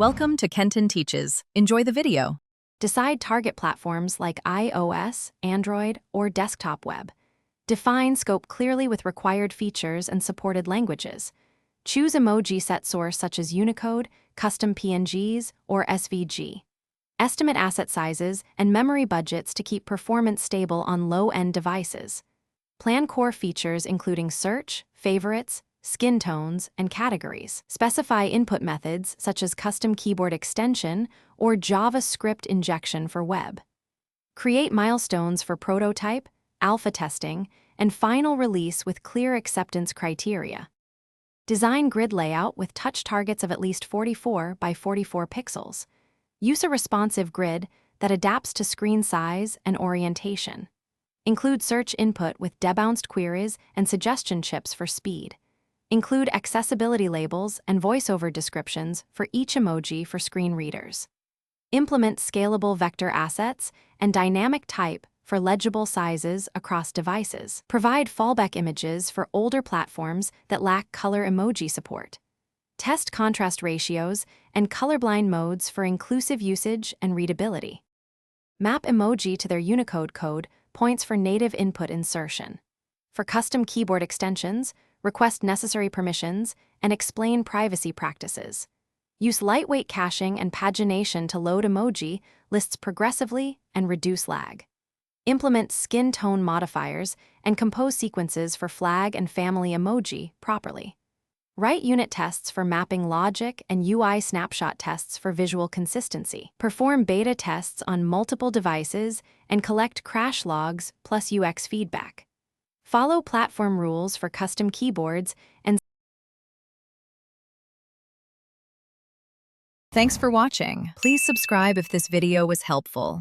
Welcome to Kenton Teaches. Enjoy the video. Decide target platforms like iOS, Android, or desktop web. Define scope clearly with required features and supported languages. Choose emoji set source such as Unicode, custom PNGs, or SVG. Estimate asset sizes and memory budgets to keep performance stable on low-end devices. Plan core features including search, favorites, skin tones, and categories. Specify input methods such as custom keyboard extension or JavaScript injection for web. Create milestones for prototype, alpha testing, and final release with clear acceptance criteria. Design grid layout with touch targets of at least 44 by 44 pixels. Use a responsive grid that adapts to screen size and orientation. Include search input with debounced queries and suggestion chips for speed. Include accessibility labels and voiceover descriptions for each emoji for screen readers. Implement scalable vector assets and dynamic type for legible sizes across devices. Provide fallback images for older platforms that lack color emoji support. Test contrast ratios and colorblind modes for inclusive usage and readability. Map emoji to their Unicode code points for native input insertion. For custom keyboard extensions, request necessary permissions, and explain privacy practices. Use lightweight caching and pagination to load emoji lists progressively and reduce lag. Implement skin tone modifiers and compose sequences for flag and family emoji properly. Write unit tests for mapping logic and UI snapshot tests for visual consistency. Perform beta tests on multiple devices and collect crash logs plus UX feedback. Follow platform rules for custom keyboards and Thanks for watching. Please subscribe if this video was helpful.